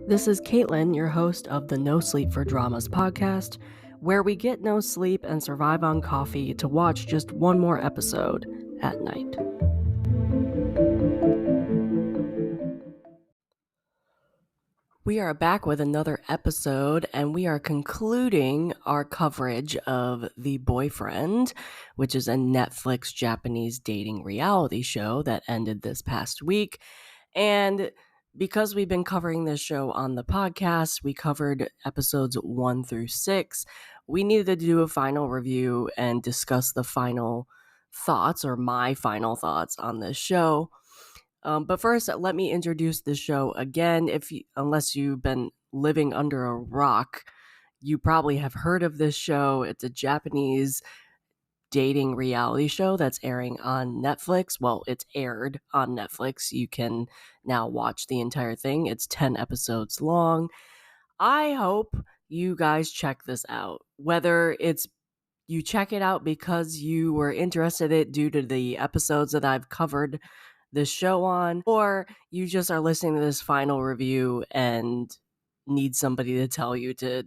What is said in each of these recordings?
This is Caitlin, your host of the No Sleep for Dramas podcast, where we get no sleep and survive on coffee to watch just one more episode at night. We are back with another episode, and we are concluding our coverage of The Boyfriend, which is a Netflix Japanese dating reality show that ended this past week. And because we've been covering this show on the podcast, we covered episodes 1 through 6. We needed to do a final review and discuss the final thoughts, or my final thoughts on this show. But first, let me introduce the show again. Unless you've been living under a rock, you probably have heard of this show. It's a Japanese dating reality show that's airing on Netflix. Well, it's aired on Netflix. You can now watch the entire thing. It's 10 episodes long. I hope you guys check this out. Whether it's you check it out because you were interested in it due to the episodes that I've covered this show on, or you just are listening to this final review and need somebody to tell you to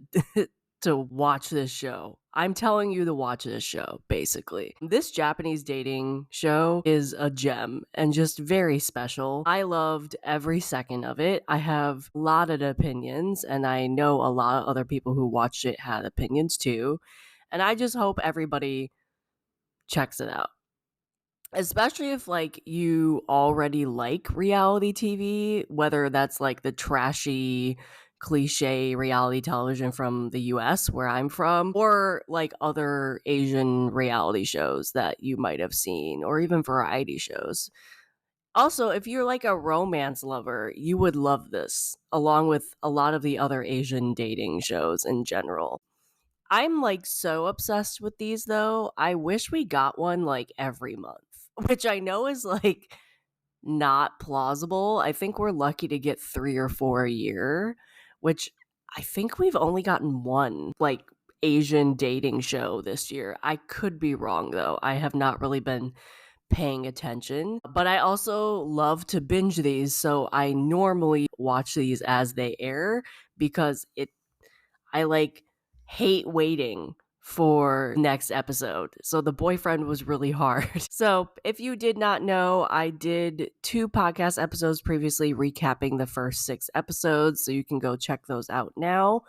to watch this show. I'm telling you to watch this show, basically. This Japanese dating show is a gem and just very special. I loved every second of it. I have a lot of opinions, and I know a lot of other people who watched it had opinions too. And I just hope everybody checks it out. Especially if you already like reality TV, whether that's like the trashy cliche reality television from the US where I'm from, or like other Asian reality shows that you might have seen, or even variety shows. Also, if you're like a romance lover, you would love this, along with a lot of the other Asian dating shows in general. I'm like so obsessed with these though. I wish we got one like every month, which I know is like not plausible. I think we're lucky to get 3 or 4 a year, which I think we've only gotten one like Asian dating show this year. I could be wrong though. I have not really been paying attention, but I also love to binge these, so I normally watch these as they air because I like hate waiting for next episode. So The Boyfriend was really hard. So if you did not know, I did 2 podcast episodes previously recapping the first 6 episodes, so you can go check those out now.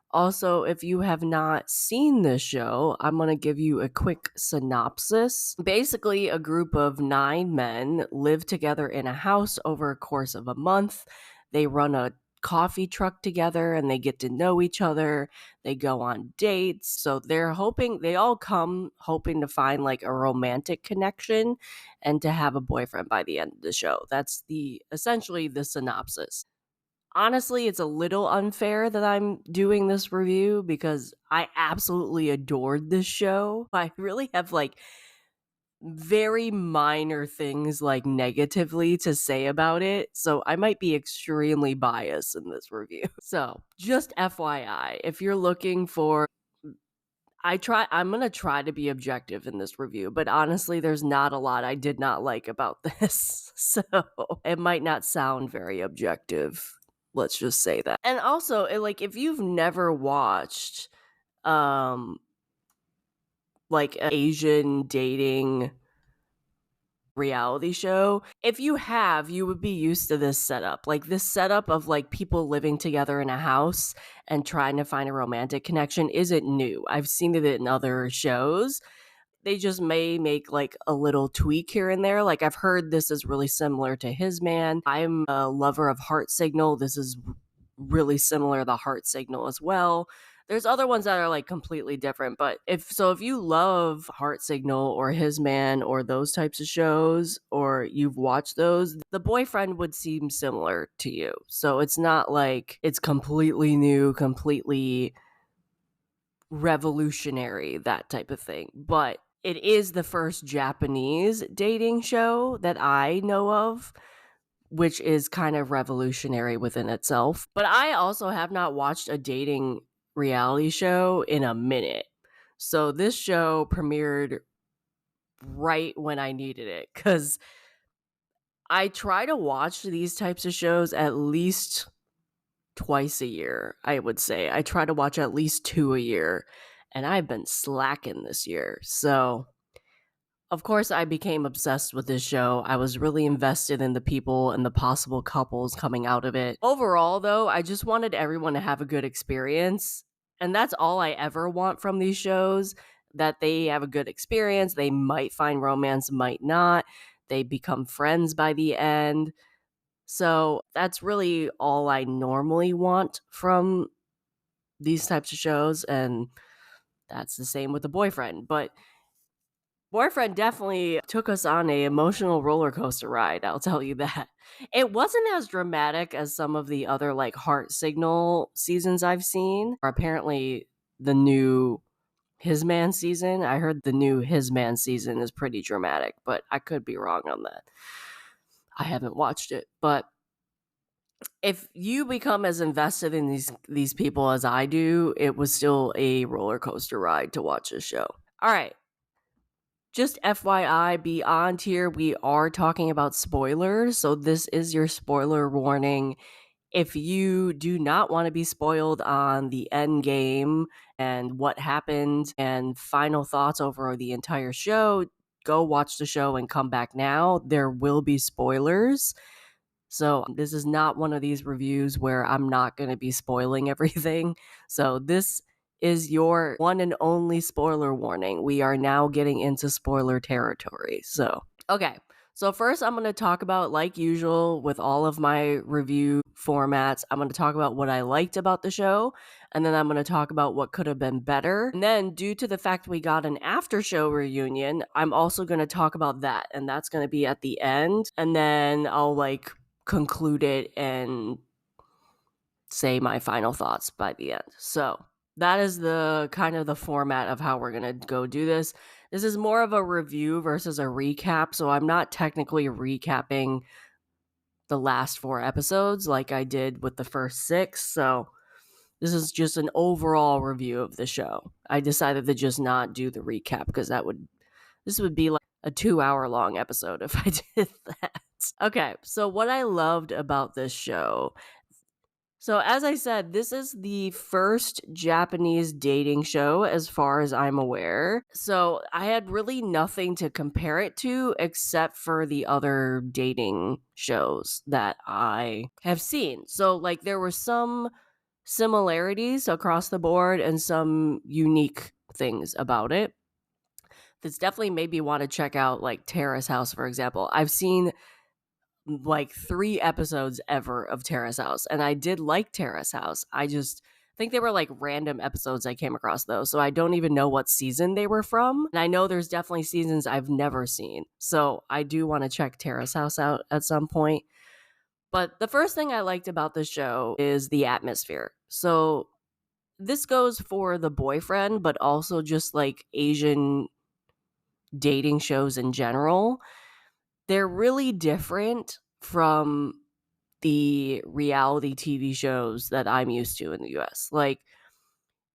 Also, if you have not seen this show, I'm going to give you a quick synopsis. Basically, a group of 9 men live together in a house over a course of a month. They run a coffee truck together and they get to know each other. They go on dates. So they all come hoping to find like a romantic connection and to have a boyfriend by the end of the show. That's essentially the synopsis. Honestly, it's a little unfair that I'm doing this review because I absolutely adored this show. I really have like very minor things like negatively to say about it, so I might be extremely biased in this review. So, just FYI, if you're looking for I'm going to try to be objective in this review, but honestly, there's not a lot I did not like about this. So, it might not sound very objective. Let's just say that. And also, if you've never watched like an Asian dating reality show, if you have, you would be used to this setup. Like this setup of like people living together in a house and trying to find a romantic connection isn't new. I've seen it in other shows. They just may make like a little tweak here and there. Like I've heard this is really similar to His Man. I'm a lover of Heart Signal. This is really similar to Heart Signal as well. There's other ones that are like completely different, but if you love Heart Signal or His Man or those types of shows, or you've watched those, The Boyfriend would seem similar to you. So it's not like it's completely new, completely revolutionary, that type of thing. But it is the first Japanese dating show that I know of, which is kind of revolutionary within itself. But I also have not watched a dating reality show in a minute. So this show premiered right when I needed it, because I try to watch these types of shows at least twice a year, I would say. I try to watch at least 2 a year, and I've been slacking this year. So, of course, I became obsessed with this show. I was really invested in the people and the possible couples coming out of it. Overall, though, I just wanted everyone to have a good experience. And that's all I ever want from these shows, that they have a good experience. They might find romance, might not. They become friends by the end. So that's really all I normally want from these types of shows. And that's the same with The Boyfriend. But Boyfriend definitely took us on a emotional roller coaster ride, I'll tell you that. It wasn't as dramatic as some of the other like Heart Signal seasons I've seen. Or apparently the new His Man season. I heard the new His Man season is pretty dramatic, but I could be wrong on that. I haven't watched it, but if you become as invested in these people as I do, it was still a roller coaster ride to watch this show. All right. Just FYI, beyond here, we are talking about spoilers. So this is your spoiler warning. If you do not want to be spoiled on the end game and what happened and final thoughts over the entire show, go watch the show and come back now. There will be spoilers. So this is not one of these reviews where I'm not going to be spoiling everything. So this is your one and only spoiler warning. We are now getting into spoiler territory. So, okay. So first I'm going to talk about, like usual with all of my review formats, I'm going to talk about what I liked about the show, and then I'm going to talk about what could have been better. And then due to the fact we got an after show reunion, I'm also going to talk about that, and that's going to be at the end. And then I'll like conclude it and say my final thoughts by the end. So that is the kind of the format of how we're going to go do this. This is more of a review versus a recap. So I'm not technically recapping the last 4 episodes like I did with the first 6. So this is just an overall review of the show. I decided to just not do the recap because this would be like a 2-hour long episode if I did that. Okay, so what I loved about this show. So as I said, this is the first Japanese dating show as far as I'm aware. So I had really nothing to compare it to except for the other dating shows that I have seen. So like there were some similarities across the board and some unique things about it. This definitely made me want to check out like Terrace House, for example. I've seen like 3 episodes ever of Terrace House, and I did like Terrace House. I think they were like random episodes I came across though, so I don't even know what season they were from. And I know there's definitely seasons I've never seen, so I do want to check Terrace House out at some point. But the first thing I liked about the show is the atmosphere. So this goes for The Boyfriend, but also just like Asian dating shows in general. They're really different from the reality TV shows that I'm used to in the US. Like,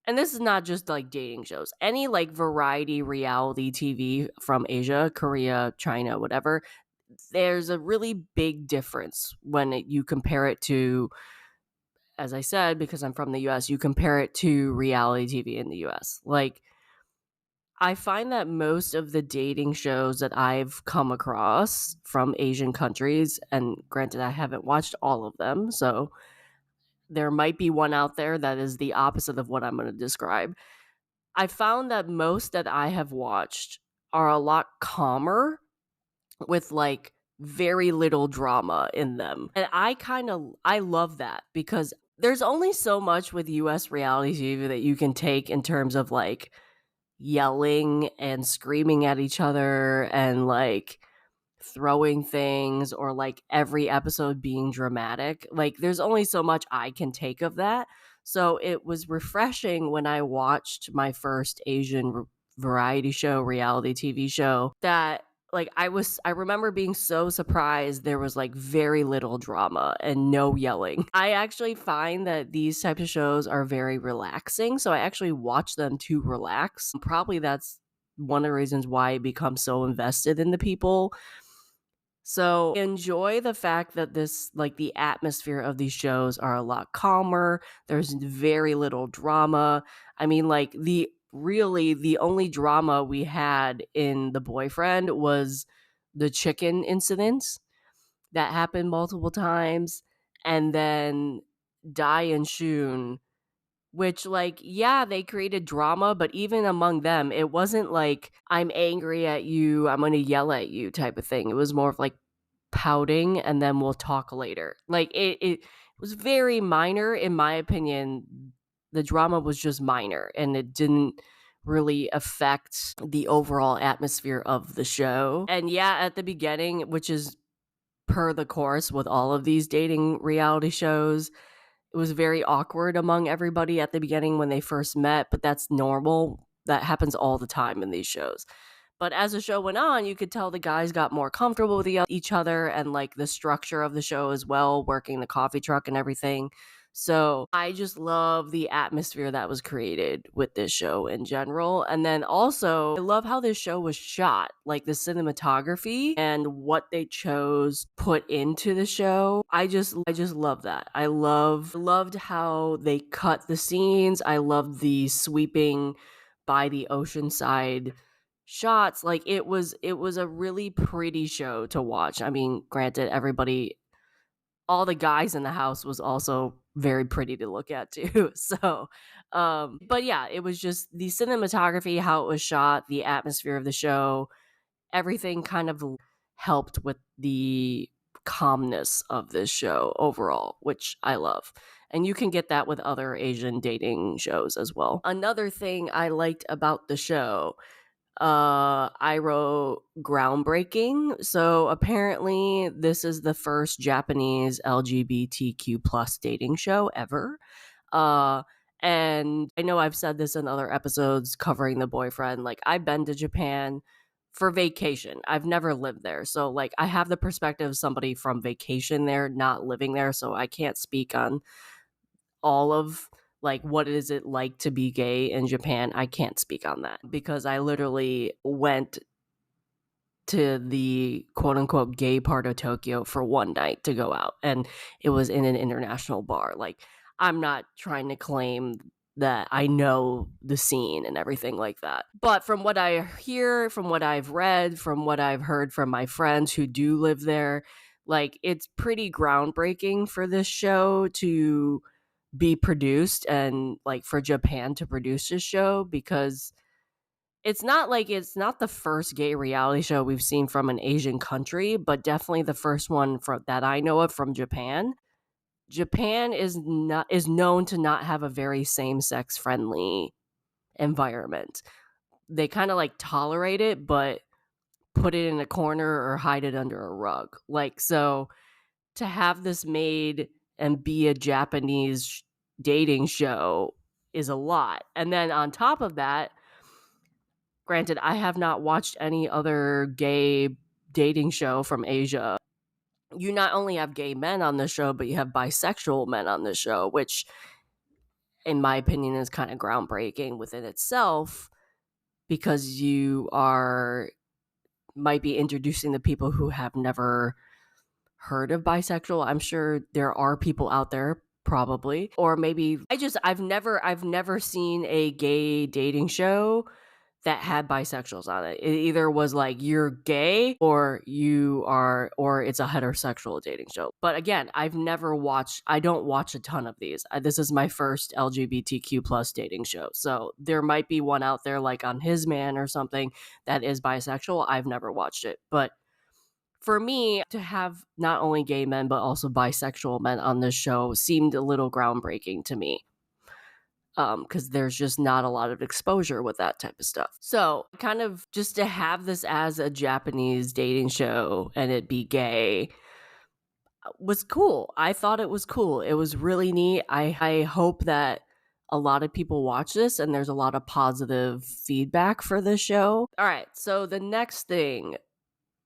and this is not just like dating shows. Any like variety reality TV from Asia, Korea, China, whatever, there's a really big difference when you compare it to, as I said, because I'm from the US, you compare it to reality TV in the US. Like, I find that most of the dating shows that I've come across from Asian countries, and granted, I haven't watched all of them, so there might be one out there that is the opposite of what I'm going to describe. I found that most that I have watched are a lot calmer with like very little drama in them. And I love that because there's only so much with US reality TV that you can take in terms of like yelling and screaming at each other and like throwing things or like every episode being dramatic. Like there's only so much I can take of that. So it was refreshing when I watched my first Asian variety show, reality TV show, that like I remember being so surprised there was like very little drama and no yelling. I actually find that these types of shows are very relaxing, so I actually watch them to relax. Probably that's one of the reasons why I become so invested in the people. So enjoy the fact that this, like, the atmosphere of these shows are a lot calmer. There's very little drama. I mean, like, the only drama we had in The Boyfriend was the chicken incidents that happened multiple times, and then Dai and Shun, which, like, yeah, they created drama, but even among them, it wasn't like, "I'm angry at you, I'm gonna yell at you" type of thing. It was more of like pouting and then we'll talk later. Like, it was very minor, in my opinion. The drama was just minor, and it didn't really affect the overall atmosphere of the show. And yeah, at the beginning, which is per the course with all of these dating reality shows, it was very awkward among everybody at the beginning when they first met, but that's normal. That happens all the time in these shows. But as the show went on, you could tell the guys got more comfortable with each other, and like the structure of the show as well, working the coffee truck and everything. So I just love the atmosphere that was created with this show in general. And then also, I love how this show was shot, like the cinematography and what they chose put into the show. I just love that. I loved how they cut the scenes. I loved the sweeping by the oceanside shots. Like, it was a really pretty show to watch. I mean, granted, all the guys in the house was also very pretty to look at too. So but yeah, it was just the cinematography, how it was shot, the atmosphere of the show, everything kind of helped with the calmness of this show overall, which I love. And you can get that with other Asian dating shows as well. Another thing I liked about the show, I wrote groundbreaking. So apparently this is the first Japanese LGBTQ plus dating show ever. Uh and I know I've said this in other episodes covering The Boyfriend. Like, I've been to Japan for vacation. I've never lived there. So like, I have the perspective of somebody from vacation there, not living there, so I can't speak on all of, like, what is it like to be gay in Japan. I can't speak on that because I literally went to the quote unquote gay part of Tokyo for one night to go out, and it was in an international bar. Like, I'm not trying to claim that I know the scene and everything like that. But from what I hear, from what I've read, from what I've heard from my friends who do live there, like, it's pretty groundbreaking for this show to be produced, and like for Japan to produce this show, because it's not the first gay reality show we've seen from an Asian country, but definitely the first one from that I know of from Japan. Japan is known to not have a very same-sex friendly environment. They kind of like tolerate it, but put it in a corner or hide it under a rug. Like, so to have this made and be a Japanese dating show is a lot. And then on top of that, granted, I have not watched any other gay dating show from Asia. You not only have gay men on the show, but you have bisexual men on the show, which, in my opinion, is kind of groundbreaking within itself, because might be introducing the people who have never heard of bisexual. I'm sure there are people out there, probably, or maybe I've never seen a gay dating show that had bisexuals on it. It either was like, you're gay or it's a heterosexual dating show. But again, I don't watch a ton of these. This is my first LGBTQ plus dating show. So there might be one out there like on His Man or something that is bisexual. I've never watched it. But for me, to have not only gay men but also bisexual men on this show seemed a little groundbreaking to me, because there's just not a lot of exposure with that type of stuff. So kind of just to have this as a Japanese dating show and it be gay was cool. I thought it was cool. It was really neat. I hope that a lot of people watch this and there's a lot of positive feedback for this show. All right, so the next thing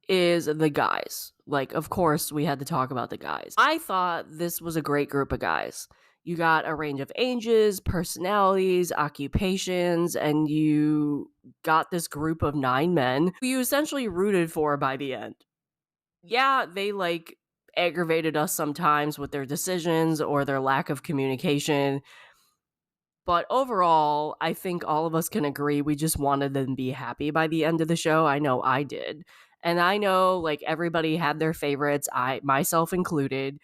is the guys. Like, of course, we had to talk about the guys. I thought this was a great group of guys. You got a range of ages, personalities, occupations, and you got this group of 9 men who you essentially rooted for by the end. Yeah, they like aggravated us sometimes with their decisions or their lack of communication. But overall, I think all of us can agree we just wanted them to be happy by the end of the show. I know I did. And I know like everybody had their favorites, I myself included,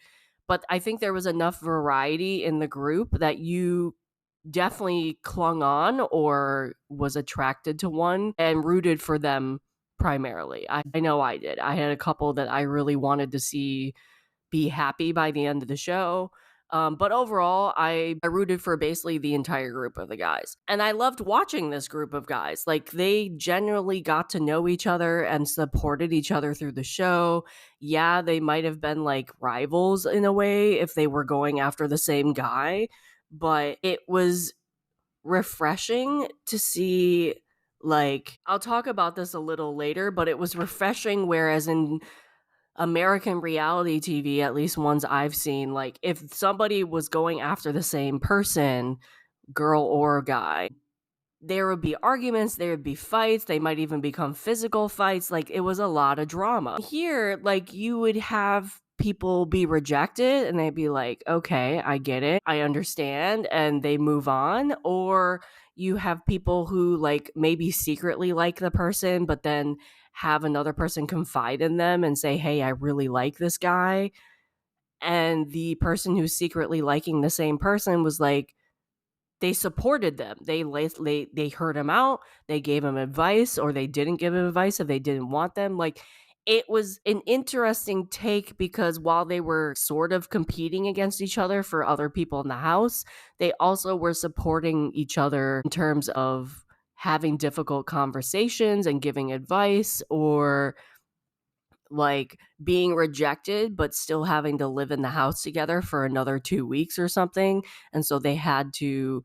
but I think there was enough variety in the group that you definitely clung on or was attracted to one and rooted for them primarily. I know I did. I had a couple that I really wanted to see be happy by the end of the show. But overall, I rooted for basically the entire group of the guys. And I loved watching this group of guys. Like, they generally got to know each other and supported each other through the show. Yeah, they might have been like rivals in a way if they were going after the same guy, but it was refreshing to see. Like, I'll talk about this a little later, but it was refreshing. Whereas in American reality TV, at least ones I've seen, like if somebody was going after the same person, girl or guy, there would be arguments, there would be fights, they might even become physical fights. Like it was a lot of drama. Here, like you would have people be rejected and they'd be like, okay, I get it, I understand, and they move on. Or you have people who like maybe secretly like the person, but then have another person confide in them and say, hey, I really like this guy. And the person who's secretly liking the same person was like, they supported them. They heard him out. They gave him advice, or they didn't give him advice if they didn't want them. Like it was an interesting take because while they were sort of competing against each other for other people in the house, they also were supporting each other in terms of having difficult conversations and giving advice, or like being rejected but still having to live in the house together for another 2 weeks or something. And so they had to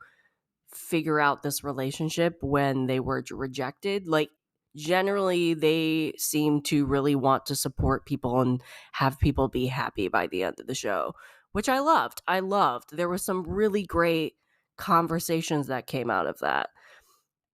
figure out this relationship when they were rejected. Like generally they seem to really want to support people and have people be happy by the end of the show, which I loved. There were some really great conversations that came out of that.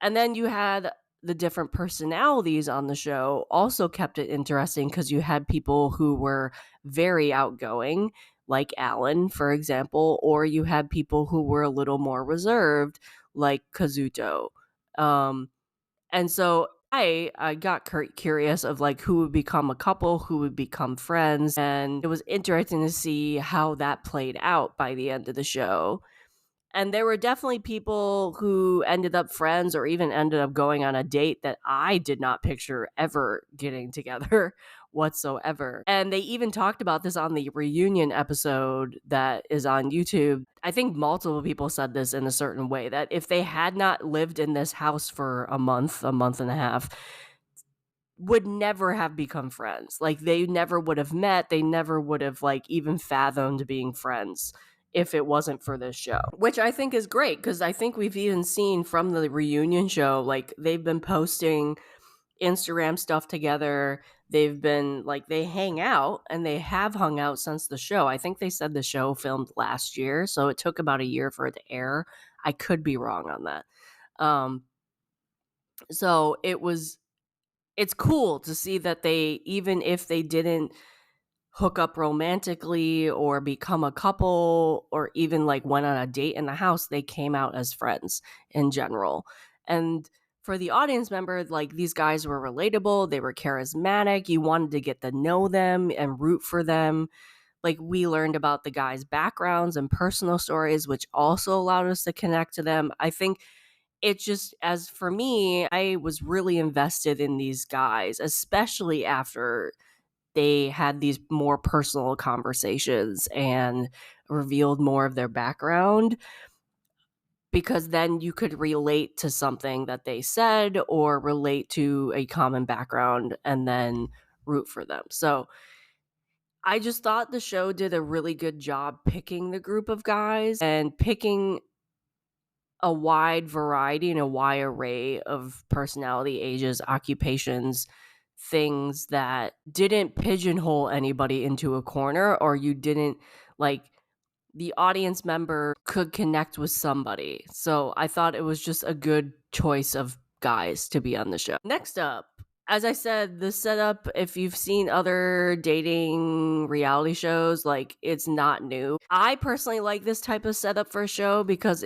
And then you had the different personalities on the show also kept it interesting because you had people who were very outgoing, like Alan, for example, or you had people who were a little more reserved, like Kazuto. Um, and so I got curious of like who would become a couple, who would become friends, and it was interesting to see how that played out by the end of the show. And there were definitely people who ended up friends or even ended up going on a date that I did not picture ever getting together whatsoever. And they even talked about this on the reunion episode that is on YouTube. I think multiple people said this in a certain way that if they had not lived in this house for a month and a half, would never have become friends. Like they never would have met, they never would have like even fathomed being friends if it wasn't for this show. Which I think is great because I think we've even seen from the reunion show like they've been posting Instagram stuff together. They've been like they hang out and they have hung out since the show. I think they said the show filmed last year, so it took about a year for it to air. I could be wrong on that. Um so it's cool to see that they, even if they didn't hook up romantically or become a couple or even like went on a date in the house, they came out as friends in general. And for the audience member, like these guys were relatable, they were charismatic, you wanted to get to know them and root for them. Like we learned about the guys' backgrounds and personal stories, which also allowed us to connect to them. I think it just, as for me, I was really invested in these guys, especially after they had these more personal conversations and revealed more of their background, because then you could relate to something that they said or relate to a common background and then root for them. So I just thought the show did a really good job picking the group of guys and picking a wide variety and a wide array of personality, ages, occupations, things that didn't pigeonhole anybody into a corner, or you didn't like the audience member could connect with somebody. So I thought it was just a good choice of guys to be on the show. Next up, as I said, the setup, if you've seen other dating reality shows, like, it's not new. I personally like this type of setup for a show because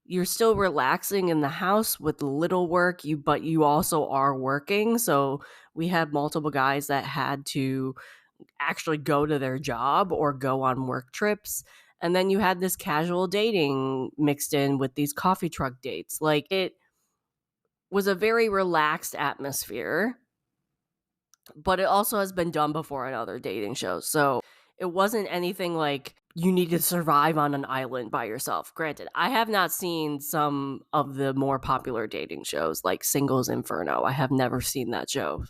you're still relaxing in the house with little work, but you also are working. So we had multiple guys that had to actually go to their job or go on work trips. And then you had this casual dating mixed in with these coffee truck dates. Like, it was a very relaxed atmosphere, but it also has been done before in other dating shows. So it wasn't anything like you need to survive on an island by yourself. Granted, I have not seen some of the more popular dating shows like Singles Inferno. I have never seen that show.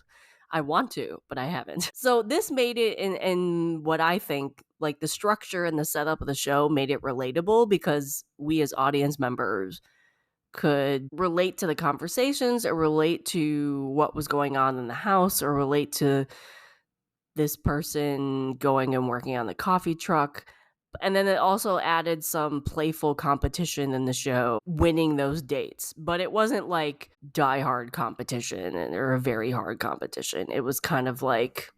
I want to, but I haven't. So this made it in what I think, like, the structure and the setup of the show made it relatable because we as audience members could relate to the conversations or relate to what was going on in the house or relate to this person going and working on the coffee truck. And then it also added some playful competition in the show, winning those dates. But it wasn't like die-hard competition or a very hard competition. It was kind of like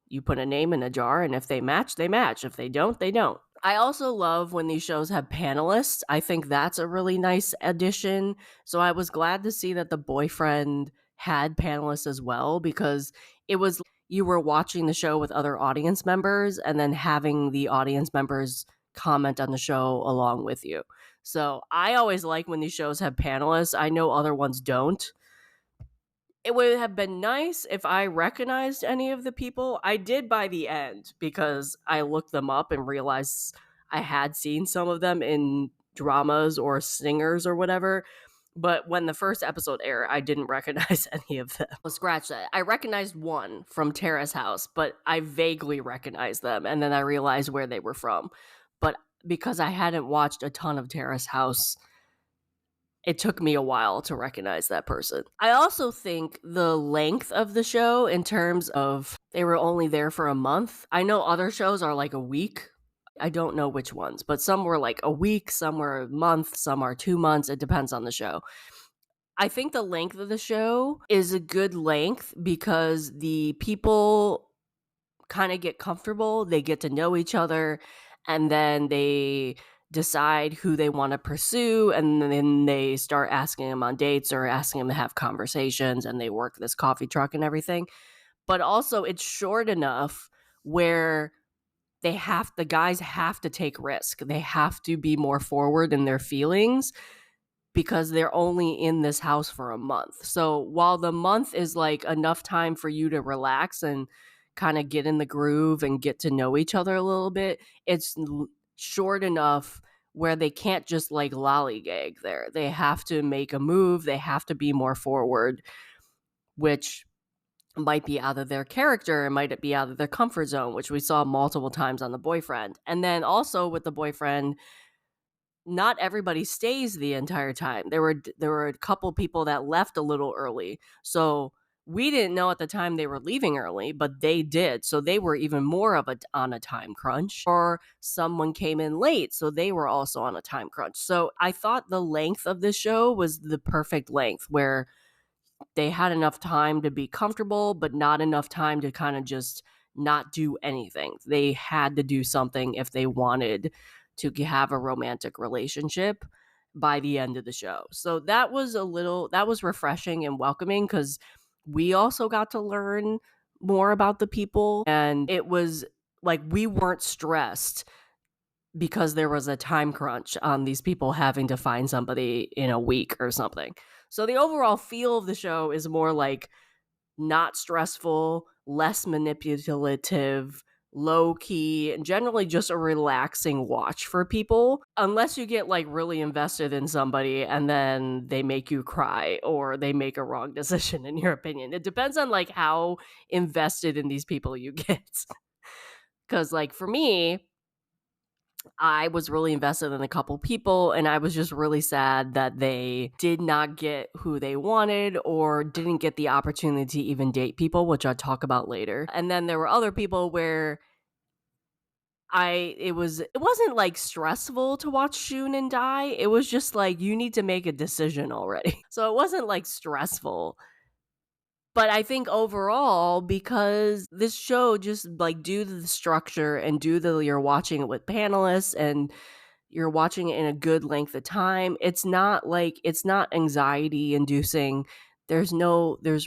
you put a name in a jar, and if they match, they match. If they don't, they don't. I also love when these shows have panelists. I think that's a really nice addition. So I was glad to see that The Boyfriend had panelists as well, because it was you were watching the show with other audience members and then having the audience members comment on the show along with you. So I always like when these shows have panelists. I know other ones don't. It would have been nice if I recognized any of the people. I did by the end because I looked them up and realized I had seen some of them in dramas or singers or whatever. But when the first episode aired, I didn't recognize any of them. Well, scratch that. I recognized one from Tara's house, but I vaguely recognized them. And then I realized where they were from. But because I hadn't watched a ton of Tara's house, it took me a while to recognize that person. I also think the length of the show, in terms of they were only there for a month. I know other shows are like a week. I don't know which ones, but some were like a week, some were a month, some are 2 months. It depends on the show. I think the length of the show is a good length because the people kind of get comfortable, they get to know each other, and then they decide who they want to pursue, and then they start asking them on dates or asking them to have conversations, and they work this coffee truck and everything. But also it's short enough where the guys have to take risk. They have to be more forward in their feelings because they're only in this house for a month. So while the month is like enough time for you to relax and kind of get in the groove and get to know each other a little bit, it's short enough where they can't just like lollygag there. They have to make a move, they have to be more forward, which might be out of their character, it might be out of their comfort zone, which we saw multiple times on The Boyfriend. And then also with The Boyfriend, not everybody stays the entire time. There were a couple people that left a little early. So we didn't know at the time they were leaving early, but they did. So they were even more on a time crunch. Or someone came in late, so they were also on a time crunch. So I thought the length of this show was the perfect length, where they had enough time to be comfortable, but not enough time to kind of just not do anything. They had to do something if they wanted to have a romantic relationship by the end of the show. So that was refreshing and welcoming, because we also got to learn more about the people, and it was like we weren't stressed because there was a time crunch on these people having to find somebody in a week or something. So the overall feel of the show is more like not stressful, less manipulative, low key, and generally just a relaxing watch for people, unless you get like really invested in somebody and then they make you cry or they make a wrong decision in your opinion. It depends on like how invested in these people you get. Cuz like for me, I was really invested in a couple people, and I was just really sad that they did not get who they wanted or didn't get the opportunity to even date people, which I'll talk about later. And then there were other people where it wasn't like stressful to watch Shun and Die. It was just like you need to make a decision already. So it wasn't like stressful. But I think overall, because this show just, like, due to the structure and due to you're watching it with panelists and you're watching it in a good length of time, it's not anxiety inducing. There's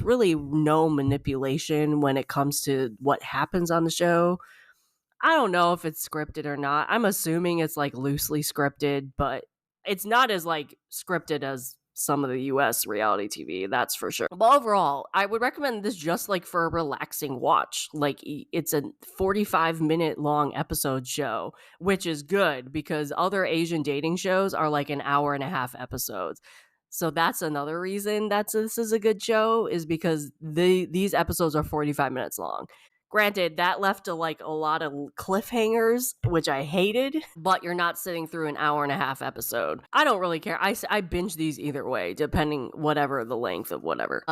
really no manipulation when it comes to what happens on the show. I don't know if it's scripted or not. I'm assuming it's, like, loosely scripted, but it's not as, like, scripted as some of the US reality TV, that's for sure. But overall, I would recommend this just, like, for a relaxing watch. Like, it's a 45-minute long episode show, which is good because other Asian dating shows are, like, an hour and a half episodes. So that's another reason this is a good show, is because these episodes are 45 minutes long. Granted, that left like a lot of cliffhangers, which I hated, but you're not sitting through an hour and a half episode. I don't really care. I binge these either way, depending whatever the length of whatever.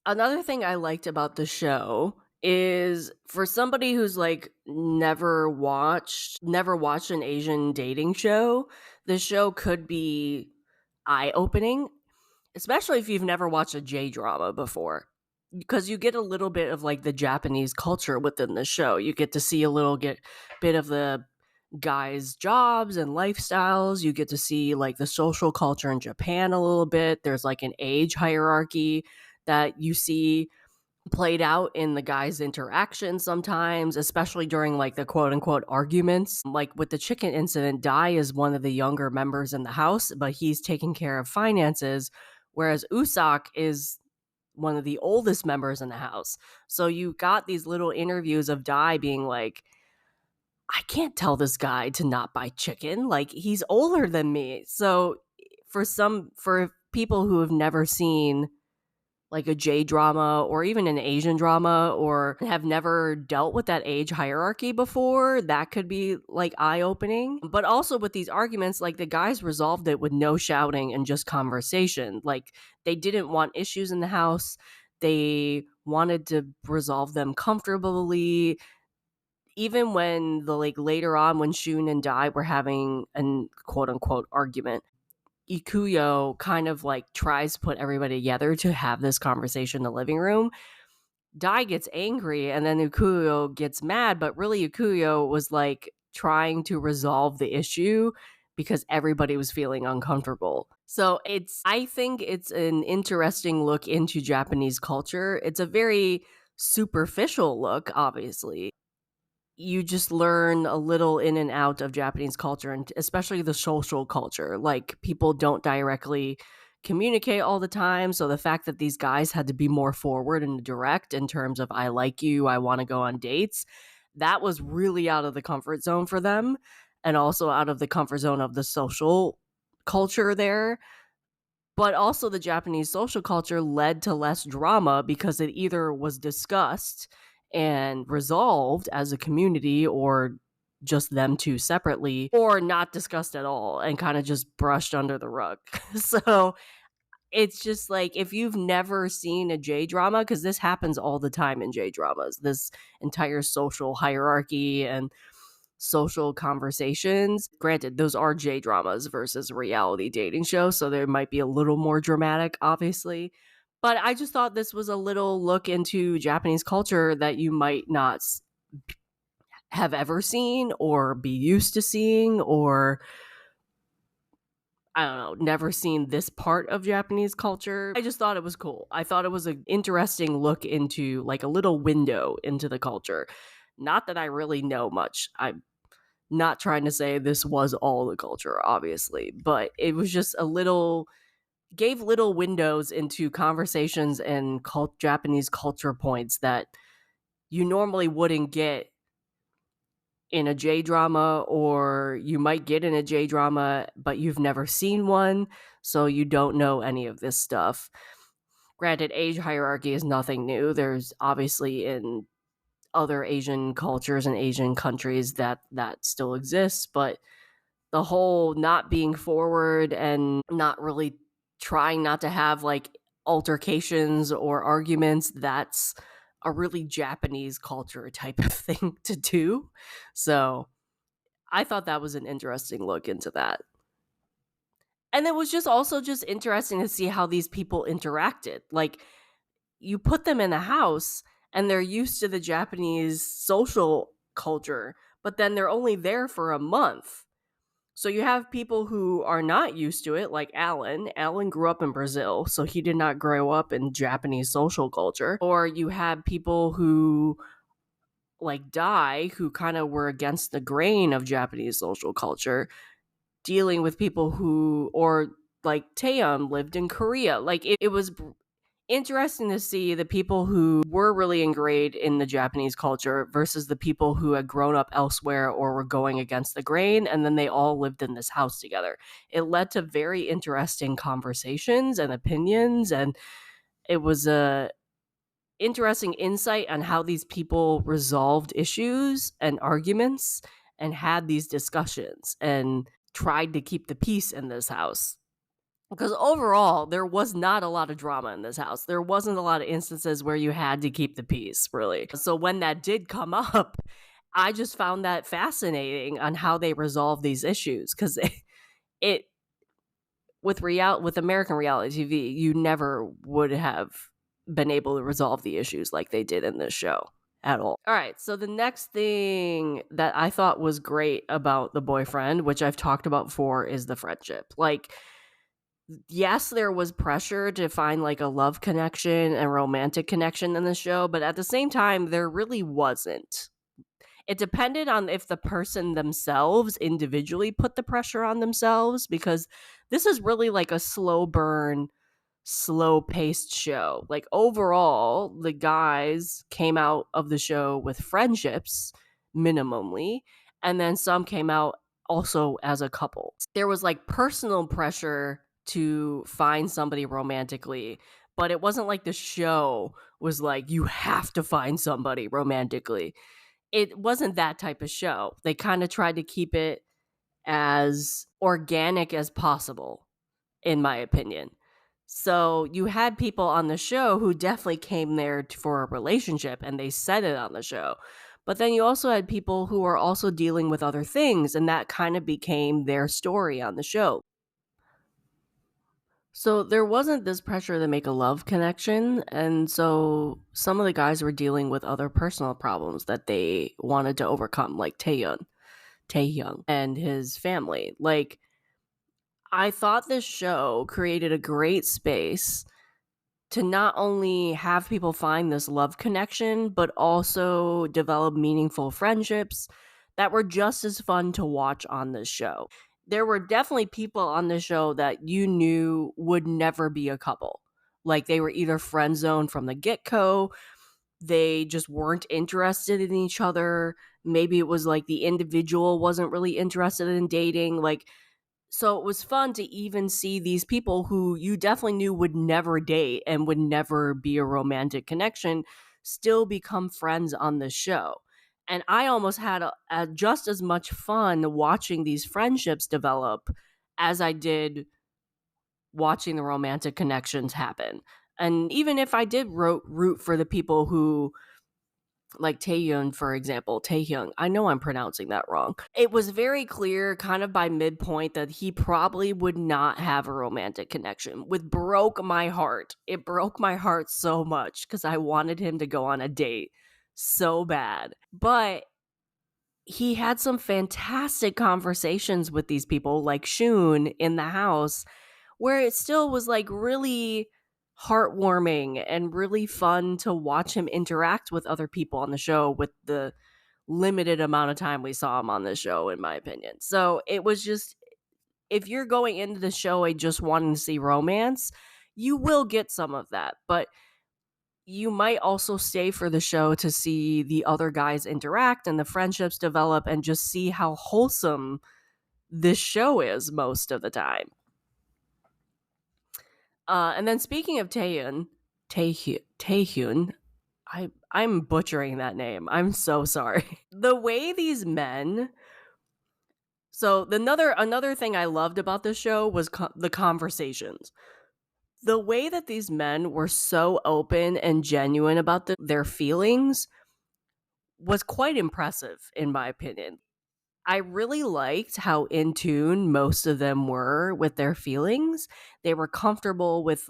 Another thing I liked about the show is for somebody who's like never watched an Asian dating show, the show could be eye-opening, especially if you've never watched a J-drama before, because you get a little bit of like the Japanese culture within the show. You get to see bit of the guys' jobs and lifestyles. You get to see like the social culture in Japan a little bit. There's like an age hierarchy that you see played out in the guys' interactions sometimes, especially during like the quote unquote arguments. Like with the chicken incident, Dai is one of the younger members in the house, but he's taking care of finances, whereas Usak is one of the oldest members in the house. So you got these little interviews of Dai being like, I can't tell this guy to not buy chicken. Like, he's older than me. So for people who have never seen like a J drama or even an Asian drama or have never dealt with that age hierarchy before, that could be like eye opening. But also with these arguments, like the guys resolved it with no shouting and just conversation. Like they didn't want issues in the house. They wanted to resolve them comfortably. Even when the like later on when Shun and Dai were having an quote unquote argument, Ikuyo kind of like tries to put everybody together to have this conversation in the living room. Dai gets angry and then Ikuyo gets mad, but really Ikuyo was like trying to resolve the issue because everybody was feeling uncomfortable. So I think it's an interesting look into Japanese culture. It's a very superficial look, obviously. You just learn a little in and out of Japanese culture, and especially the social culture. Like, people don't directly communicate all the time. So the fact that these guys had to be more forward and direct in terms of, I like you, I want to go on dates, that was really out of the comfort zone for them, and also out of the comfort zone of the social culture there. But also, the Japanese social culture led to less drama because it either was discussed and resolved as a community, or just them two separately, or not discussed at all and kind of just brushed under the rug. So it's just like, if you've never seen a J drama, because this happens all the time in J dramas, this entire social hierarchy and social conversations. Granted, those are J dramas versus reality dating shows, so there might be a little more dramatic, obviously. But I just thought this was a little look into Japanese culture that you might not have ever seen or be used to seeing, or I don't know, never seen this part of Japanese culture. I just thought it was cool. I thought it was an interesting look into like a little window into the culture. Not that I really know much. I'm not trying to say this was all the culture, obviously, but it was just gave little windows into conversations and Japanese culture points that you normally wouldn't get in a J drama, or you might get in a J drama, but you've never seen one, so you don't know any of this stuff. Granted, age hierarchy is nothing new. There's obviously in other Asian cultures and Asian countries that still exists, but the whole not being forward and not really trying not to have like altercations or arguments, that's a really Japanese culture type of thing to do. So I thought that was an interesting look into that. And it was just also just interesting to see how these people interacted. Like, you put them in a house and they're used to the Japanese social culture, but then they're only there for a month. So you have people who are not used to it, like Alan. Alan grew up in Brazil, so he did not grow up in Japanese social culture. Or you have people who, like Dai, who kind of were against the grain of Japanese social culture, dealing with people who, or like Taeyun lived in Korea. Like it was interesting to see the people who were really ingrained in the Japanese culture versus the people who had grown up elsewhere or were going against the grain, and then they all lived in this house together. It led to very interesting conversations and opinions, and it was a interesting insight on how these people resolved issues and arguments and had these discussions and tried to keep the peace in this house. Because overall, there was not a lot of drama in this house. There wasn't a lot of instances where you had to keep the peace, really. So when that did come up, I just found that fascinating on how they resolve these issues. Because it with American reality TV, you never would have been able to resolve the issues like they did in this show at all. All right, so the next thing that I thought was great about The Boyfriend, which I've talked about before, is the friendship. Like, yes, there was pressure to find like a love connection and romantic connection in the show, but at the same time, there really wasn't. It depended on if the person themselves individually put the pressure on themselves, because this is really like a slow burn, slow paced show. Like overall, the guys came out of the show with friendships minimally, and then some came out also as a couple. There was like personal pressure to find somebody romantically, but it wasn't like the show was like, you have to find somebody romantically. It wasn't that type of show. They kind of tried to keep it as organic as possible, in my opinion. So you had people on the show who definitely came there for a relationship, and they said it on the show. But then you also had people who were also dealing with other things, and that kind of became their story on the show. So there wasn't this pressure to make a love connection, and so some of the guys were dealing with other personal problems that they wanted to overcome, like Taehyung, and his family. Like, I thought this show created a great space to not only have people find this love connection, but also develop meaningful friendships that were just as fun to watch on this show. There were definitely people on the show that you knew would never be a couple. Like they were either friend zoned from the get-go, they just weren't interested in each other. Maybe it was like the individual wasn't really interested in dating. Like, so it was fun to even see these people who you definitely knew would never date and would never be a romantic connection still become friends on the show. And I almost had just as much fun watching these friendships develop as I did watching the romantic connections happen. And even if I did root for the people who, like Taehyun, for example, Taehyung, I know I'm pronouncing that wrong. It was very clear kind of by midpoint that he probably would not have a romantic connection, which broke my heart. It broke my heart so much because I wanted him to go on a date so bad. But he had some fantastic conversations with these people, like Shun in the house, where it still was like really heartwarming and really fun to watch him interact with other people on the show with the limited amount of time we saw him on the show, in my opinion. So it was just, if you're going into the show and just wanting to see romance, you will get some of that, but you might also stay for the show to see the other guys interact and the friendships develop and just see how wholesome this show is most of the time. And then speaking of Taehyun, I'm butchering that name. I'm so sorry. The way these men. So another thing I loved about this show was the conversations. The way that these men were so open and genuine about their feelings was quite impressive, in my opinion. I really liked how in tune most of them were with their feelings. They were comfortable with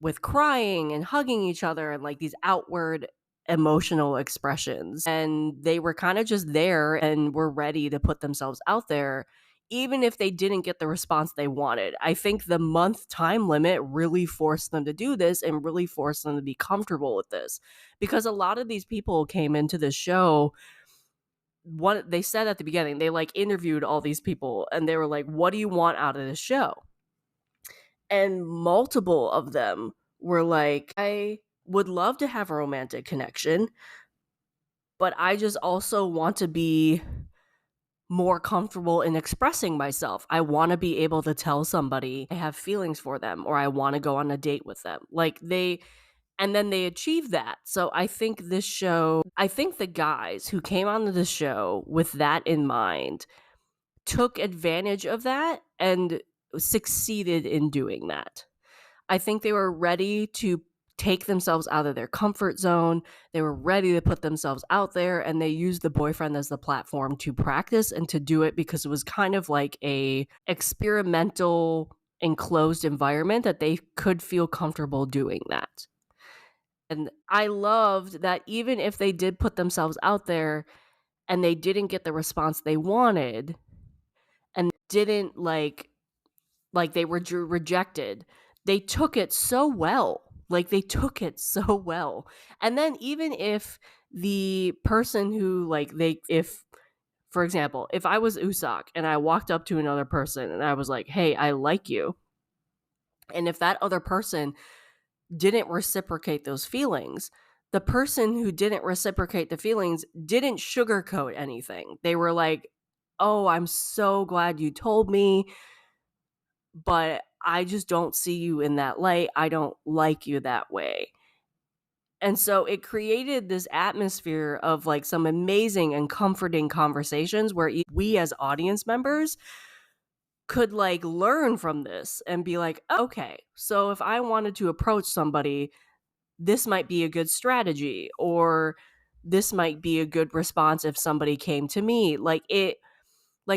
with crying and hugging each other and like these outward emotional expressions. And they were kind of just there and were ready to put themselves out there, even if they didn't get the response they wanted. I think the month time limit really forced them to do this and really forced them to be comfortable with this, because a lot of these people came into the show. What they said at the beginning, they like interviewed all these people and they were like, what do you want out of this show? And multiple of them were like, I would love to have a romantic connection, but I just also want to be more comfortable in expressing myself. I want to be able to tell somebody I have feelings for them or I want to go on a date with them. And then they achieved that. So I think the guys who came onto the show with that in mind took advantage of that and succeeded in doing that. I think they were ready to take themselves out of their comfort zone. They were ready to put themselves out there, and they used the boyfriend as the platform to practice and to do it, because it was kind of like a experimental enclosed environment that they could feel comfortable doing that. And I loved that even if they did put themselves out there and they didn't get the response they wanted and didn't like they were rejected, they took it so well. Like they took it so well. And then even if the person who if for example, if I was Usak and I walked up to another person and I was like, "Hey, I like you." And if that other person didn't reciprocate those feelings, the person who didn't reciprocate the feelings didn't sugarcoat anything. They were like, "Oh, I'm so glad you told me, but I just don't see you in that light. I don't like you that way." And so it created this atmosphere of like some amazing and comforting conversations where we as audience members could like learn from this and be like, okay, so if I wanted to approach somebody, this might be a good strategy, or this might be a good response if somebody came to me. Like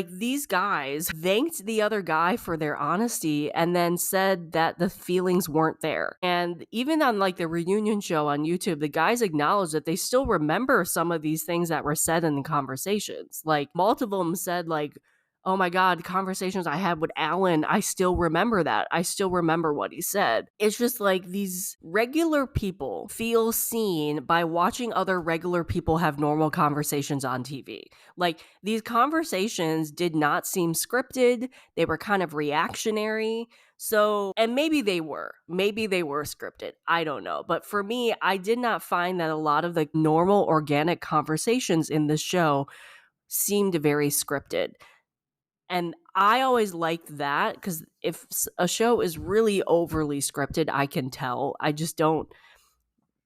these guys thanked the other guy for their honesty and then said that the feelings weren't there. And even on like the reunion show on YouTube, the guys acknowledged that they still remember some of these things that were said in the conversations. Like multiple of them said like, "Oh my God, conversations I had with Alan, I still remember that. I still remember what he said." It's just like these regular people feel seen by watching other regular people have normal conversations on TV. Like these conversations did not seem scripted. They were kind of reactionary. So, and maybe they were scripted. I don't know. But for me, I did not find that a lot of the normal organic conversations in the show seemed very scripted. And I always liked that, because if a show is really overly scripted, I can tell. I just don't.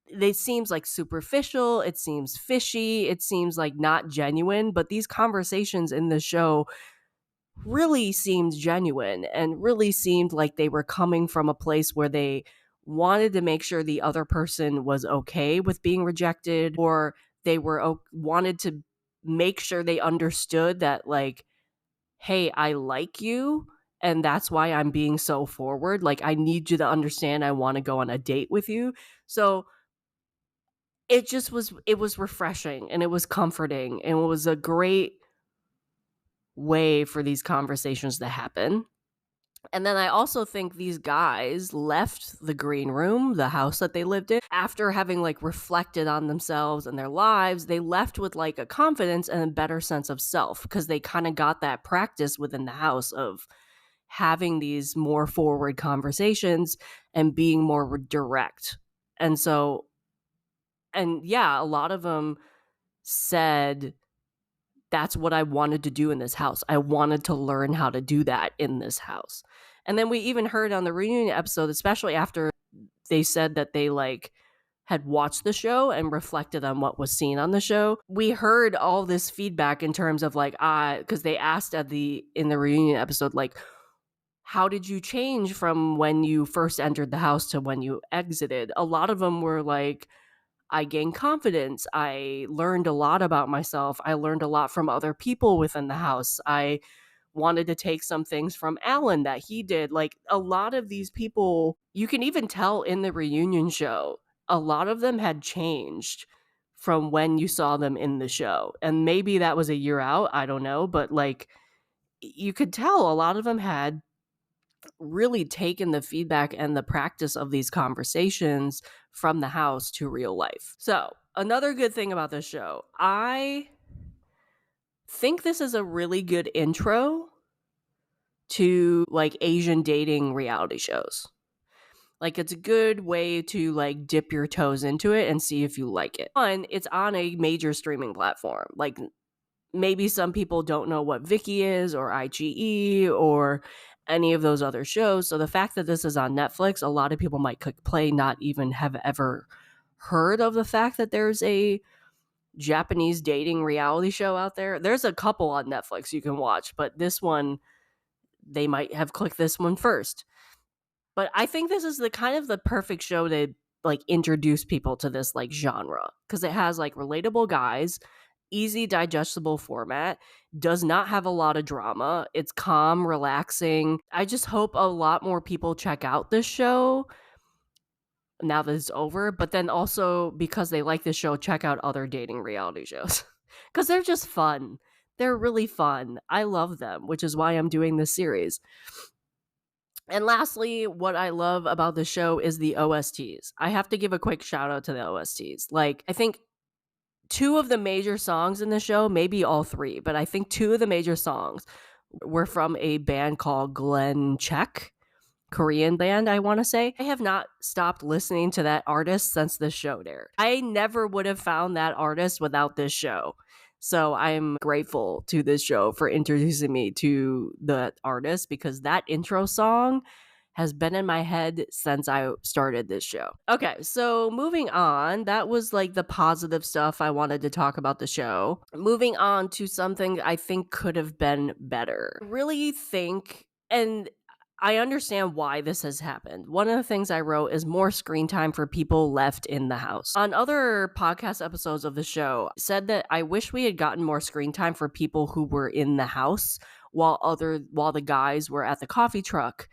It seems like superficial. It seems fishy. It seems like not genuine. But these conversations in the show really seemed genuine and really seemed like they were coming from a place where they wanted to make sure the other person was okay with being rejected, or they wanted to make sure they understood that like, hey, I like you, and that's why I'm being so forward. Like, I need you to understand I want to go on a date with you. So it was refreshing and it was comforting and it was a great way for these conversations to happen. And then I also think these guys left the green room, the house that they lived in, after having like reflected on themselves and their lives. They left with like a confidence and a better sense of self, because they kind of got that practice within the house of having these more forward conversations and being more direct. And so, and yeah, a lot of them said, that's what I wanted to do in this house. I wanted to learn how to do that in this house. And then we even heard on the reunion episode, especially after they said that they like had watched the show and reflected on what was seen on the show, we heard all this feedback in terms of like, because they asked in the reunion episode, like, how did you change from when you first entered the house to when you exited? A lot of them were like, I gained confidence. I learned a lot about myself. I learned a lot from other people within the house. I wanted to take some things from Alan that he did. Like a lot of these people, you can even tell in the reunion show, a lot of them had changed from when you saw them in the show. And maybe that was a year out, I don't know, but like you could tell a lot of them had really taken the feedback and the practice of these conversations from the house to real life. So, another good thing about this show, I think this is a really good intro to like Asian dating reality shows. Like it's a good way to like dip your toes into it and see if you like it. One, it's on a major streaming platform. Like maybe some people don't know what Viki is or IGE or any of those other shows. So the fact that this is on Netflix, a lot of people might click play, not even have ever heard of the fact that there's a Japanese dating reality show out there. There's a couple on Netflix you can watch, but this one, they might have clicked this one first. But I think this is the kind of the perfect show to like introduce people to this like genre because it has like relatable guys, easy digestible format, does not have a lot of drama. It's calm, relaxing. I just hope a lot more people check out this show now that it's over, but then also because they like this show, check out other dating reality shows because they're just fun. They're really fun. I love them, which is why I'm doing this series. And lastly, what I love about the show is the OSTs. I have to give a quick shout out to the OSTs. Like, I think two of the major songs in the show, maybe all three, but I think two of the major songs were from a band called Glen Check. Korean band, I want to say. I have not stopped listening to that artist since this show aired. I never would have found that artist without this show. So I'm grateful to this show for introducing me to the artist because that intro song has been in my head since I started this show. Okay, so moving on, that was like the positive stuff I wanted to talk about the show. Moving on to something I think could have been better. I really think, and I understand why this has happened. One of the things I wrote is more screen time for people left in the house. On other podcast episodes of the show, I said that I wish we had gotten more screen time for people who were in the house while the guys were at the coffee truck.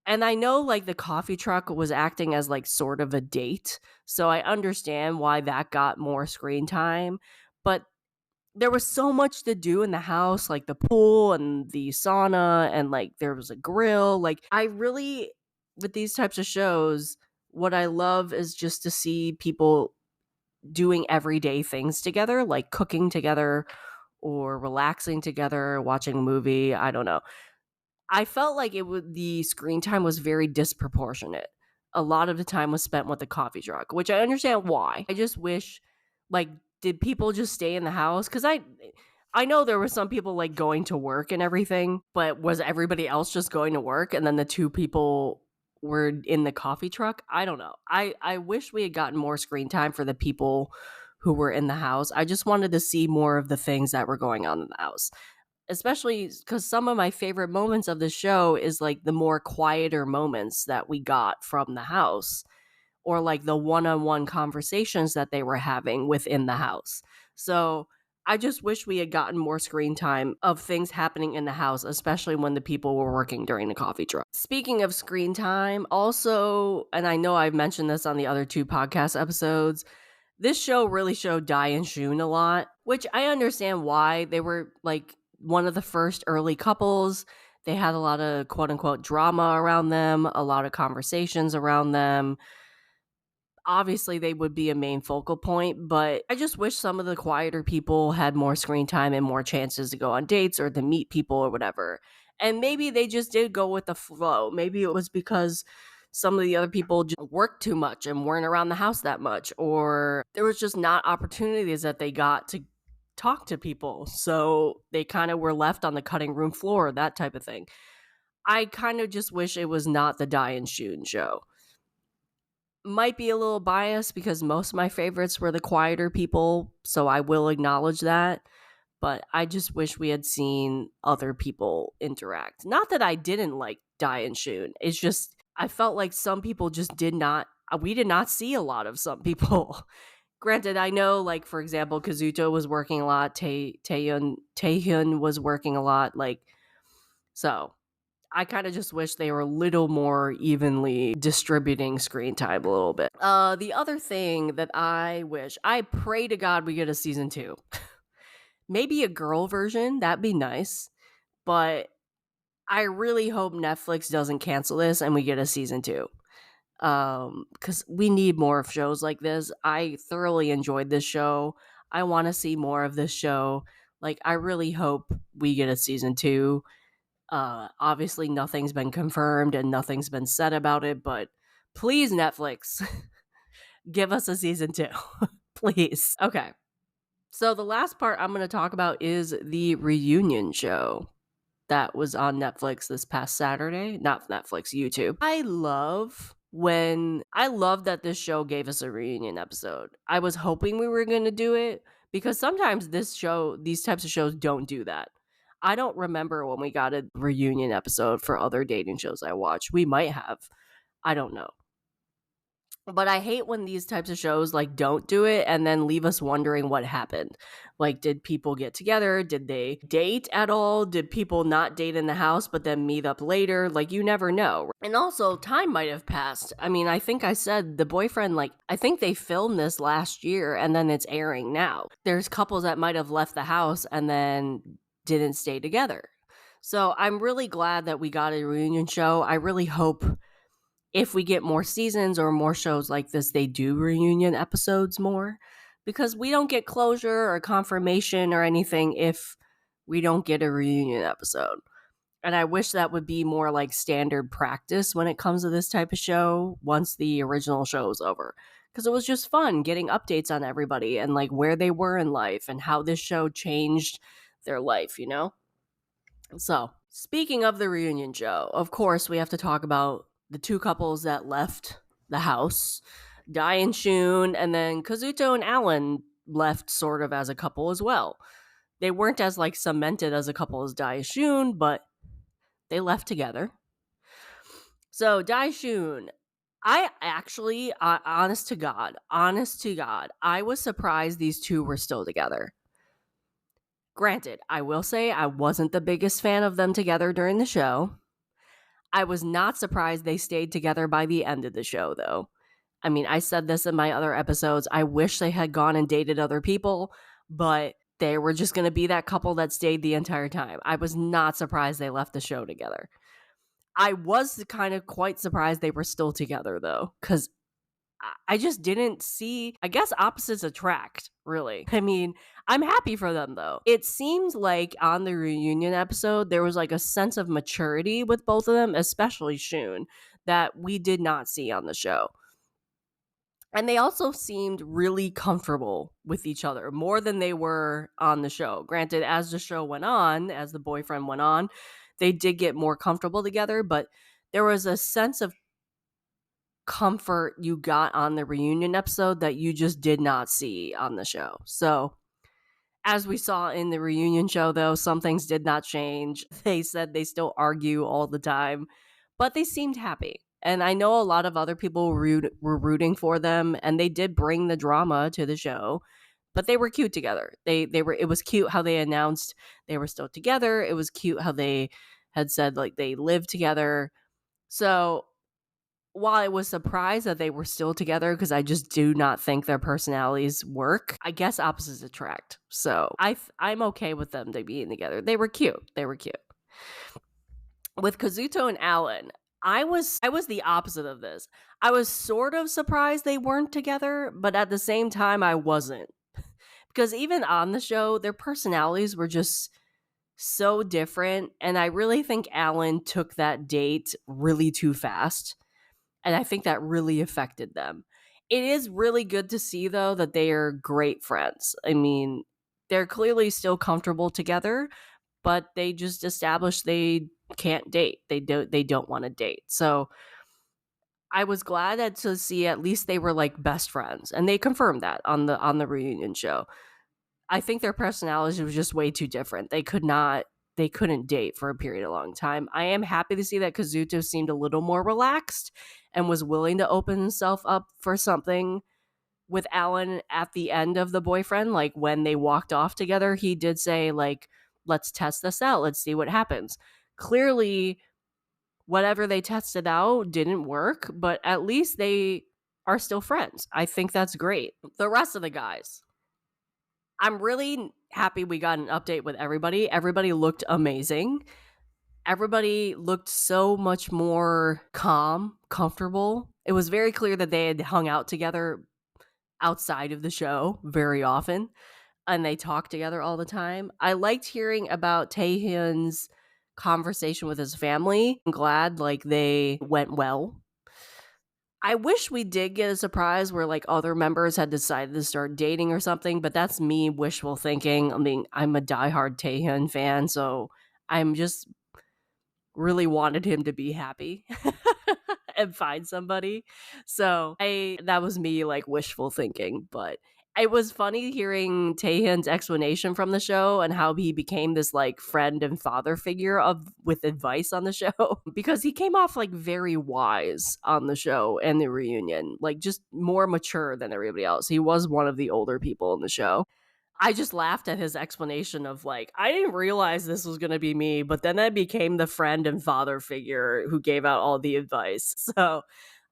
And I know like the coffee truck was acting as like sort of a date, so I understand why that got more screen time, but there was so much to do in the house, like the pool and the sauna, and like there was a grill. Like, I really, with these types of shows, what I love is just to see people doing everyday things together, like cooking together or relaxing together, watching a movie. I don't know. I felt like the screen time was very disproportionate. A lot of the time was spent with the coffee truck, which I understand why. I just wish, like, did people just stay in the house? Because I know there were some people like going to work and everything, but was everybody else just going to work and then the two people were in the coffee truck? I don't know. I wish we had gotten more screen time for the people who were in the house. I just wanted to see more of the things that were going on in the house, especially because some of my favorite moments of the show is like the more quieter moments that we got from the house, or like the one-on-one conversations that they were having within the house. So I just wish we had gotten more screen time of things happening in the house, especially when the people were working during the coffee truck. Speaking of screen time, also, and I know I've mentioned this on the other two podcast episodes, this show really showed Dai and Shun a lot, which I understand why. They were like one of the first early couples. They had a lot of quote unquote drama around them, a lot of conversations around them. Obviously, they would be a main focal point, but I just wish some of the quieter people had more screen time and more chances to go on dates or to meet people or whatever. And maybe they just did go with the flow. Maybe it was because some of the other people just worked too much and weren't around the house that much, or there was just not opportunities that they got to talk to people. So they kind of were left on the cutting room floor, that type of thing. I kind of just wish it was not the Dai and Shun show. Might be a little biased because most of my favorites were the quieter people, so I will acknowledge that. But I just wish we had seen other people interact. Not that I didn't like Dai and Shun. It's just I felt like some people just we did not see a lot of some people. Granted, I know, like, for example, Kazuto was working a lot, Taehyun was working a lot, like, so I kind of just wish they were a little more evenly distributing screen time a little bit. The other thing that I pray to God we get a season 2. Maybe a girl version, that'd be nice, but I really hope Netflix doesn't cancel this and we get a season 2. Because we need more of shows like this. I thoroughly enjoyed this show. I want to see more of this show. Like, I really hope we get a season 2. Obviously nothing's been confirmed and nothing's been said about it, but please, Netflix, give us a season 2. Please. Okay. So the last part I'm going to talk about is the reunion show that was on Netflix this past Saturday. Not Netflix, YouTube. I love that this show gave us a reunion episode. I was hoping we were going to do it because sometimes these types of shows don't do that. I don't remember when we got a reunion episode for other dating shows I watched. We might have. I don't know. But I hate when these types of shows like don't do it and then leave us wondering what happened. Like, did people get together? Did they date at all? Did people not date in the house but then meet up later? Like, you never know. And also, time might have passed. I mean, I think I said the boyfriend, like, I think they filmed this last year and then it's airing now. There's couples that might have left the house and then didn't stay together. So I'm really glad that we got a reunion show. I really hope if we get more seasons or more shows like this, they do reunion episodes more, because we don't get closure or confirmation or anything if we don't get a reunion episode. And I wish that would be more like standard practice when it comes to this type of show once the original show is over. Because it was just fun getting updates on everybody and like where they were in life and how this show changed their life, you know? So, speaking of the reunion show, of course, we have to talk about the two couples that left the house, Dai and Shun, and then Kazuto and Alan left sort of as a couple as well. They weren't as like cemented as a couple as Dai and Shun, but they left together. So Dai Shun, I actually, honest to God, I was surprised these two were still together. Granted, I will say I wasn't the biggest fan of them together during the show. I was not surprised they stayed together by the end of the show, though. I mean, I said this in my other episodes. I wish they had gone and dated other people, but they were just going to be that couple that stayed the entire time. I was not surprised they left the show together. I was kind of quite surprised they were still together, though, because I just didn't see, I guess opposites attract, really. I mean, I'm happy for them though. It seems like on the reunion episode, there was like a sense of maturity with both of them, especially Shun, that we did not see on the show. And they also seemed really comfortable with each other, more than they were on the show. Granted, as the show went on, as the boyfriend went on, they did get more comfortable together, but there was a sense of comfort you got on the reunion episode that you just did not see on the show. So, as we saw in the reunion show, though, some things did not change. They said they still argue all the time, but they seemed happy. And I know a lot of other people were rooting for them, and they did bring the drama to the show. But they were cute together. They were. It was cute how they announced they were still together. It was cute how they had said like they lived together. So while I was surprised that they were still together, because I just do not think their personalities work, I guess opposites attract. So I'm okay with them being together. They were cute. With Kazuto and Alan, I was the opposite of this. I was sort of surprised they weren't together, but at the same time, I wasn't. Because even on the show, their personalities were just so different, and I really think Alan took that date really too fast. And I think that really affected them. It is really good to see, though, that they are great friends. I mean, they're clearly still comfortable together, but they just established they can't date. They don't want to date. So I was glad to see at least they were like best friends, and they confirmed that on the reunion show. I think their personalities was just way too different. They couldn't date for a period of a long time. I am happy to see that Kazuto seemed a little more relaxed and was willing to open himself up for something with Alan at the end of The Boyfriend, like when they walked off together, he did say, like, let's test this out. Let's see what happens. Clearly, whatever they tested out didn't work, but at least they are still friends. I think that's great. The rest of the guys, I'm really happy we got an update with everybody. Everybody looked amazing. Everybody looked so much more calm, comfortable. It was very clear that they had hung out together outside of the show very often, and they talked together all the time. I liked hearing about Taehyun's conversation with his family. I'm glad like they went well. I wish we did get a surprise where like other members had decided to start dating or something, but that's me wishful thinking. I mean, I'm a diehard Taehyun fan, so I'm just really wanted him to be happy and find somebody. So that was me like wishful thinking, but it was funny hearing Taehyun's explanation from the show and how he became this like friend and father figure of with advice on the show because he came off like very wise on the show and the reunion, like just more mature than everybody else. He was one of the older people in the show. I just laughed at his explanation of like, I didn't realize this was going to be me, but then I became the friend and father figure who gave out all the advice. So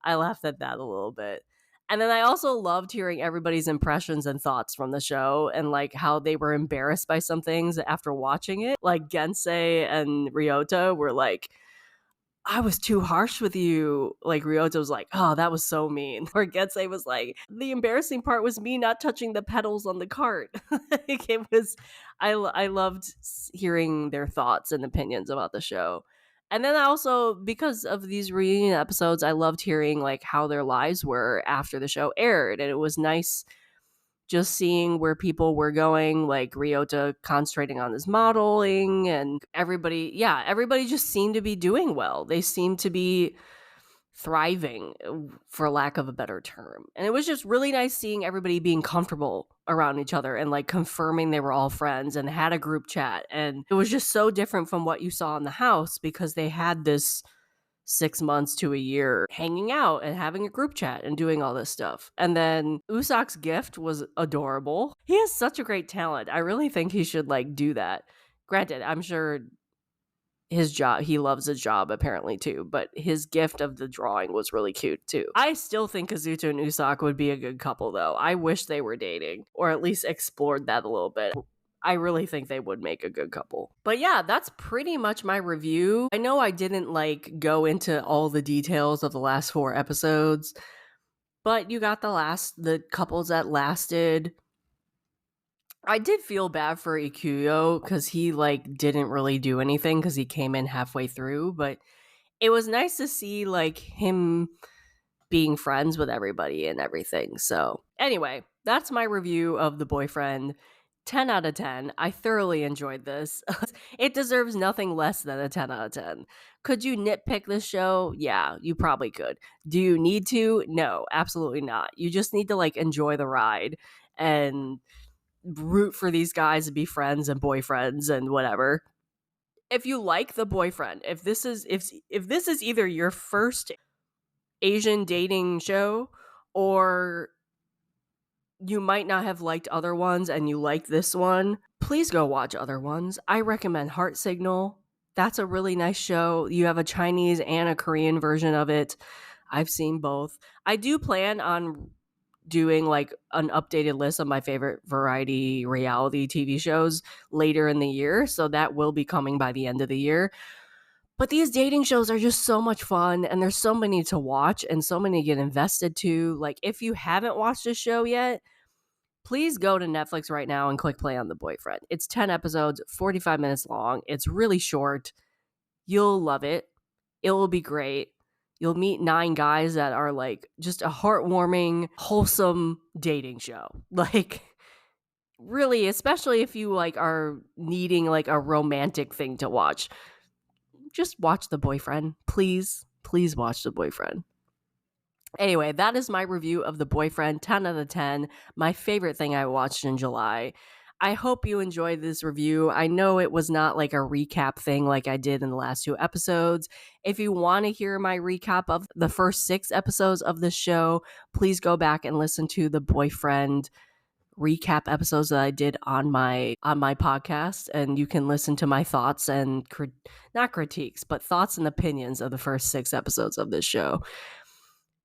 I laughed at that a little bit. And then I also loved hearing everybody's impressions and thoughts from the show and like how they were embarrassed by some things after watching it. Like Gensei and Ryota were like, I was too harsh with you. Like Ryota was like, oh, that was so mean. Or Gensei was like, the embarrassing part was me not touching the pedals on the cart. It was, I loved hearing their thoughts and opinions about the show. And then I also, because of these reunion episodes, I loved hearing like how their lives were after the show aired. And it was nice just seeing where people were going, like Ryota concentrating on his modeling and everybody just seemed to be doing well. They seemed to be thriving, for lack of a better term. And it was just really nice seeing everybody being comfortable around each other and like confirming they were all friends and had a group chat. And it was just so different from what you saw in the house because they had this 6 months to a year hanging out and having a group chat and doing all this stuff. And then Usak's gift was adorable. He has such a great talent. I really think he should like do that. Granted, I'm sure his job, he loves his job apparently too, but his gift of the drawing was really cute too. I still think Kazuto and Usak would be a good couple though. I wish they were dating or at least explored that a little bit. I really think they would make a good couple. But yeah, that's pretty much my review. I know I didn't like go into all the details of the last 4 episodes, but you got the couples that lasted. I did feel bad for Ikuyo because he like didn't really do anything because he came in halfway through, but it was nice to see like him being friends with everybody and everything. So anyway, that's my review of The Boyfriend. 10 out of 10. I thoroughly enjoyed this. It deserves nothing less than a 10 out of 10. Could you nitpick this show? Yeah, you probably could. Do you need to? No, absolutely not. You just need to like enjoy the ride and root for these guys to be friends and boyfriends and whatever. If you like The Boyfriend, if this is either your first Asian dating show or you might not have liked other ones and you like this one, please go watch other ones. I recommend Heart Signal. That's a really nice show. You have a Chinese and a Korean version of it. I've seen both. I do plan on doing like an updated list of my favorite variety reality TV shows later in the year. So that will be coming by the end of the year. But these dating shows are just so much fun and there's so many to watch and so many to get invested to. Like if you haven't watched this show yet, please go to Netflix right now and click play on The Boyfriend. It's 10 episodes, 45 minutes long. It's really short. You'll love it. It will be great. You'll meet 9 guys that are like just a heartwarming, wholesome dating show. Like really, especially if you like are needing like a romantic thing to watch. Just watch The Boyfriend. Please watch The Boyfriend. Anyway, that is my review of The Boyfriend, 10 out of 10. My favorite thing I watched in July. I hope you enjoyed this review. I know it was not like a recap thing like I did in the last 2 episodes. If you want to hear my recap of the first 6 episodes of this show, please go back and listen to the boyfriend recap episodes that I did on my podcast, and you can listen to my thoughts and not critiques, but thoughts and opinions of the first 6 episodes of this show.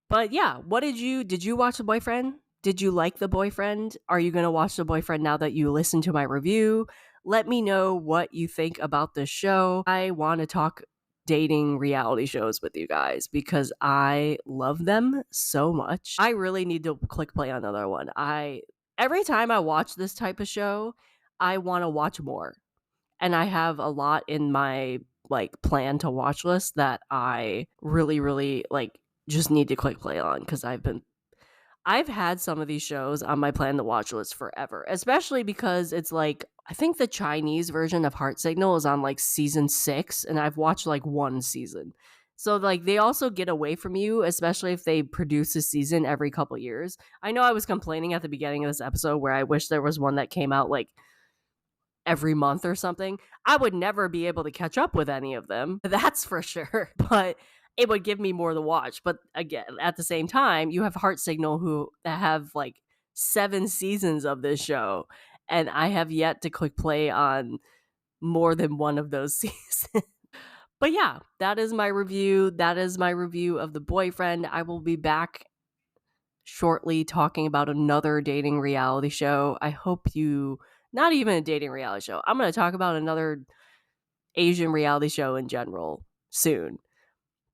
But yeah, did you watch The Boyfriend? Did you like The Boyfriend? Are you going to watch The Boyfriend now that you listened to my review? Let me know what you think about this show. I want to talk dating reality shows with you guys because I love them so much. I really need to click play on another one. Every time I watch this type of show, I want to watch more. And I have a lot in my plan to watch list that I really, really just need to click play on because I've had some of these shows on my plan to watch list forever, especially because it's I think the Chinese version of Heart Signal is on season 6 and I've watched 1 season. So they also get away from you, especially if they produce a season every couple years. I know I was complaining at the beginning of this episode where I wish there was one that came out every month or something. I would never be able to catch up with any of them. That's for sure. But it would give me more to watch. But again, at the same time, you have Heart Signal that have 7 seasons of this show. And I have yet to click play on more than one of those seasons. But yeah, that is my review. That is my review of The Boyfriend. I will be back shortly talking about another dating reality show. I hope not even a dating reality show. I'm going to talk about another Asian reality show in general soon.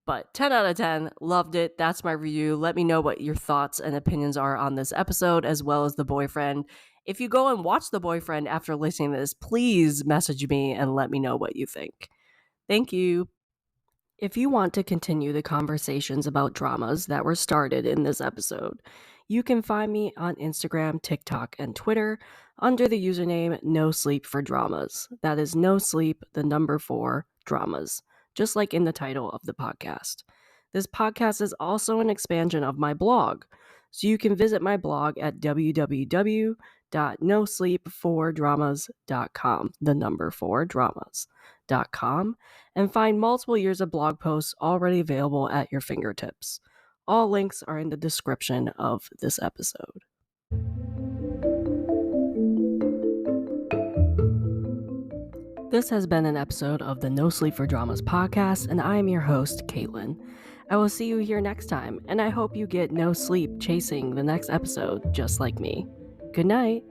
But 10 out of 10, loved it. That's my review. Let me know what your thoughts and opinions are on this episode, as well as The Boyfriend. If you go and watch The Boyfriend after listening to this, please message me and let me know what you think. Thank you. If you want to continue the conversations about dramas that were started in this episode, you can find me on Instagram, TikTok, and Twitter under the username No Sleep for Dramas. That is No Sleep, the number 4 dramas, just like in the title of the podcast. This podcast is also an expansion of my blog, so you can visit my blog at www.nosleep4dramas.com, the number 4 dramas.com, and find multiple years of blog posts already available at your fingertips. All links are in the description of this episode. This has been an episode of the No Sleep for Dramas podcast, and I am your host, Caitlin. I will see you here next time, and I hope you get no sleep chasing the next episode just like me. Good night.